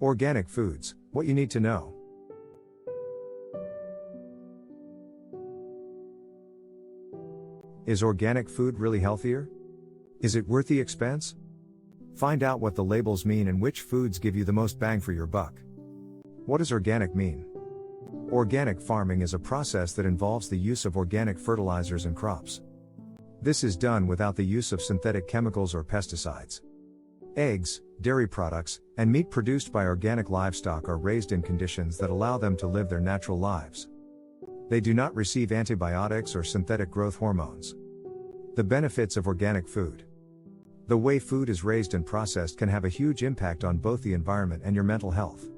Organic foods, what you need to know. Is organic food really healthier? Is it worth the expense? Find out what the labels mean and which foods give you the most bang for your buck. What does organic mean? Organic farming is a process that involves the use of organic fertilizers and crops. This is done without the use of synthetic chemicals or pesticides. Eggs, dairy products, and meat produced by organic livestock are raised in conditions that allow them to live their natural lives. They do not receive antibiotics or synthetic growth hormones. The benefits of organic food. The way food is raised and processed can have a huge impact on both the environment and your mental health.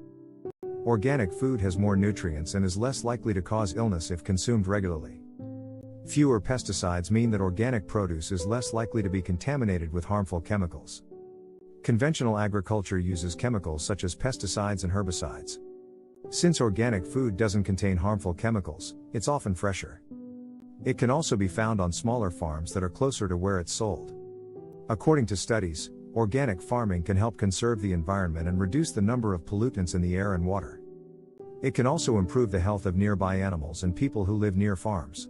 Organic food has more nutrients and is less likely to cause illness if consumed regularly. Fewer pesticides mean that organic produce is less likely to be contaminated with harmful chemicals. Conventional agriculture uses chemicals such as pesticides and herbicides. Since organic food doesn't contain harmful chemicals, it's often fresher. It can also be found on smaller farms that are closer to where it's sold. According to studies, organic farming can help conserve the environment and reduce the number of pollutants in the air and water. It can also improve the health of nearby animals and people who live near farms.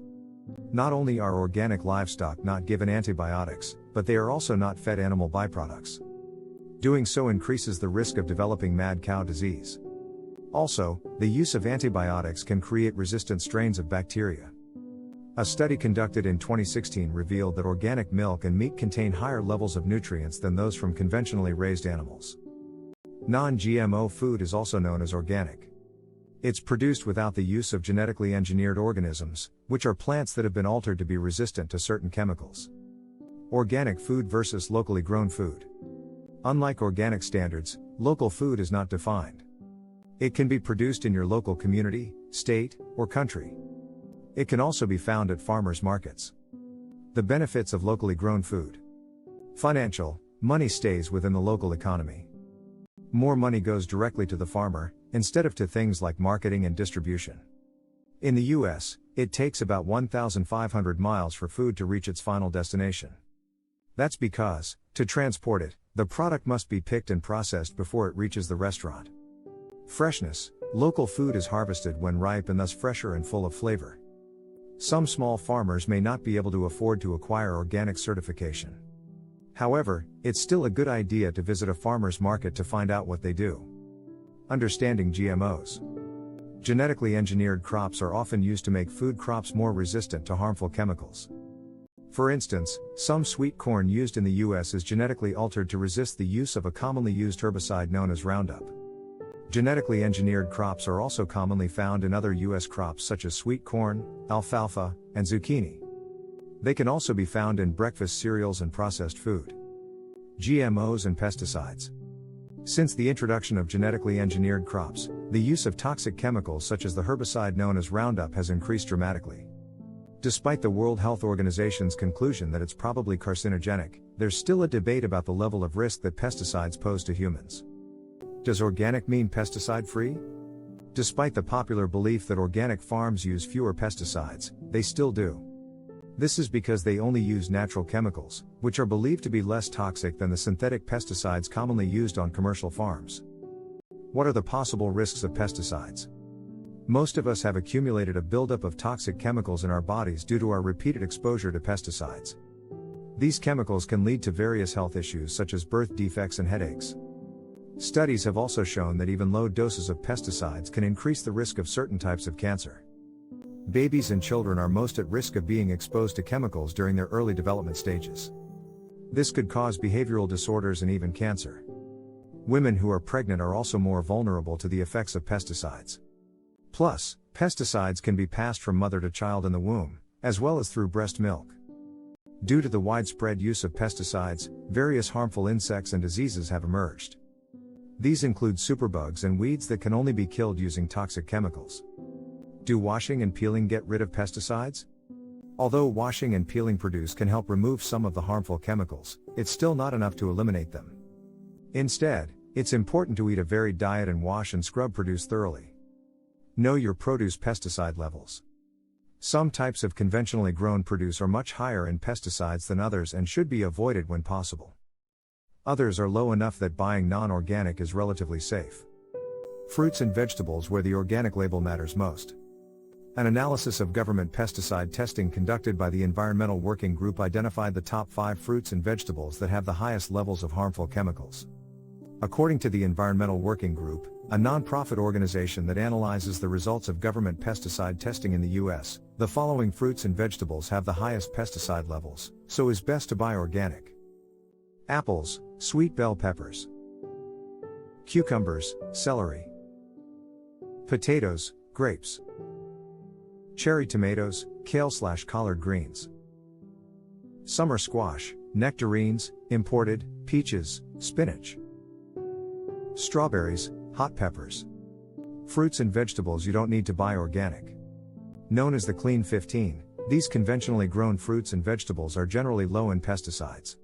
Not only are organic livestock not given antibiotics, but they are also not fed animal byproducts. Doing so increases the risk of developing mad cow disease. Also, the use of antibiotics can create resistant strains of bacteria. A study conducted in 2016 revealed that organic milk and meat contain higher levels of nutrients than those from conventionally raised animals. Non-GMO food is also known as organic. It's produced without the use of genetically engineered organisms, which are plants that have been altered to be resistant to certain chemicals. Organic food versus locally grown food. Unlike organic standards, local food is not defined. It can be produced in your local community, state, or country. It can also be found at farmers markets. The benefits of locally grown food. Financial, money stays within the local economy. More money goes directly to the farmer, instead of to things like marketing and distribution. In the US, it takes about 1,500 miles for food to reach its final destination. That's because, to transport it, the product must be picked and processed before it reaches the restaurant. Freshness, local food is harvested when ripe and thus fresher and full of flavor. Some small farmers may not be able to afford to acquire organic certification. However, it's still a good idea to visit a farmer's market to find out what they do. Understanding GMOs. Genetically engineered crops are often used to make food crops more resistant to harmful chemicals. For instance, some sweet corn used in the US is genetically altered to resist the use of a commonly used herbicide known as Roundup. Genetically engineered crops are also commonly found in other US crops such as sweet corn, alfalfa, and zucchini. They can also be found in breakfast cereals and processed food. GMOs and pesticides. Since the introduction of genetically engineered crops, the use of toxic chemicals such as the herbicide known as Roundup has increased dramatically. Despite the World Health Organization's conclusion that it's probably carcinogenic, there's still a debate about the level of risk that pesticides pose to humans. Does organic mean pesticide-free? Despite the popular belief that organic farms use fewer pesticides, they still do. This is because they only use natural chemicals, which are believed to be less toxic than the synthetic pesticides commonly used on commercial farms. What are the possible risks of pesticides? Most of us have accumulated a buildup of toxic chemicals in our bodies due to our repeated exposure to pesticides. These chemicals can lead to various health issues such as birth defects and headaches. Studies have also shown that even low doses of pesticides can increase the risk of certain types of cancer. Babies and children are most at risk of being exposed to chemicals during their early development stages. This could cause behavioral disorders and even cancer. Women who are pregnant are also more vulnerable to the effects of pesticides. Plus, pesticides can be passed from mother to child in the womb, as well as through breast milk. Due to the widespread use of pesticides, various harmful insects and diseases have emerged. These include superbugs and weeds that can only be killed using toxic chemicals. Do washing and peeling get rid of pesticides? Although washing and peeling produce can help remove some of the harmful chemicals, it's still not enough to eliminate them. Instead, it's important to eat a varied diet and wash and scrub produce thoroughly. Know your produce pesticide levels. Some types of conventionally grown produce are much higher in pesticides than others and should be avoided when possible. Others are low enough that buying non-organic is relatively safe. Fruits and vegetables where the organic label matters most. An analysis of government pesticide testing conducted by the Environmental Working Group identified the top 5 fruits and vegetables that have the highest levels of harmful chemicals. According to the Environmental Working Group, a non-profit organization that analyzes the results of government pesticide testing in the U.S., the following fruits and vegetables have the highest pesticide levels, so is best to buy organic. Apples, sweet bell peppers. Cucumbers, celery. Potatoes, grapes. Cherry tomatoes, kale/collard greens. Summer squash, nectarines, imported, peaches, spinach. Strawberries, hot peppers. Fruits and vegetables you don't need to buy organic. Known as the Clean 15, these conventionally grown fruits and vegetables are generally low in pesticides.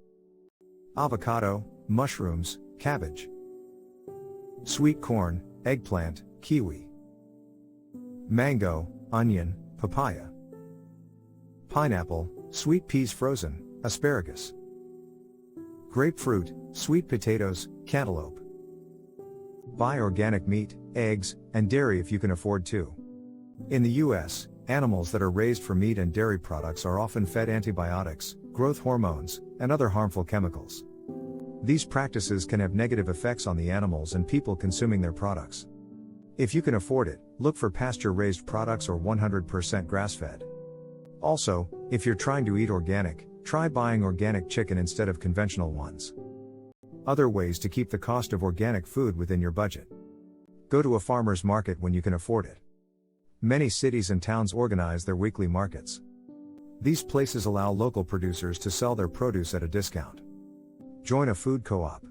Avocado, mushrooms, cabbage. Sweet corn, eggplant, kiwi. Mango, onion, papaya. Pineapple, sweet peas frozen, asparagus. Grapefruit, sweet potatoes, cantaloupe. Buy organic meat, eggs, and dairy if you can afford to. In the US, animals that are raised for meat and dairy products are often fed antibiotics, growth hormones, and other harmful chemicals. These practices can have negative effects on the animals and people consuming their products. If you can afford it, look for pasture-raised products or 100% grass-fed. Also, if you're trying to eat organic, try buying organic chicken instead of conventional ones. Other ways to keep the cost of organic food within your budget. Go to a farmer's market when you can afford it. Many cities and towns organize their weekly markets. These places allow local producers to sell their produce at a discount. Join a food co-op.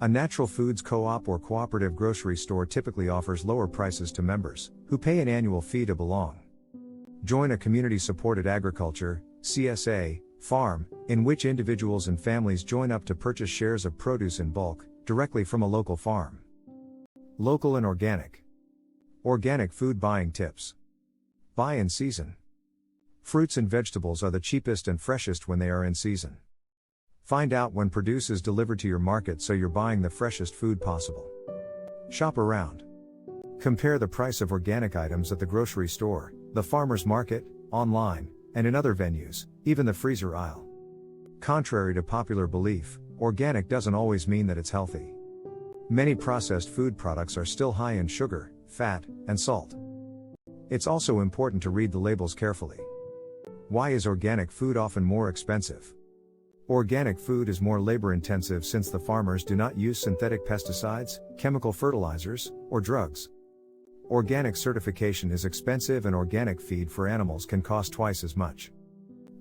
A natural foods co-op or cooperative grocery store typically offers lower prices to members, who pay an annual fee to belong. Join a community-supported agriculture, CSA, farm, in which individuals and families join up to purchase shares of produce in bulk, directly from a local farm. Local and organic. Organic food buying tips. Buy in season. Fruits and vegetables are the cheapest and freshest when they are in season. Find out when produce is delivered to your market so you're buying the freshest food possible. Shop around. Compare the price of organic items at the grocery store, the farmer's market, online, and in other venues, even the freezer aisle. Contrary to popular belief, organic doesn't always mean that it's healthy. Many processed food products are still high in sugar, fat, and salt. It's also important to read the labels carefully. Why is organic food often more expensive? Organic food is more labor-intensive since the farmers do not use synthetic pesticides, chemical fertilizers, or drugs. Organic certification is expensive and organic feed for animals can cost twice as much.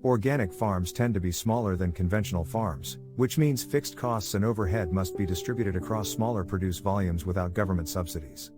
Organic farms tend to be smaller than conventional farms, which means fixed costs and overhead must be distributed across smaller produce volumes without government subsidies.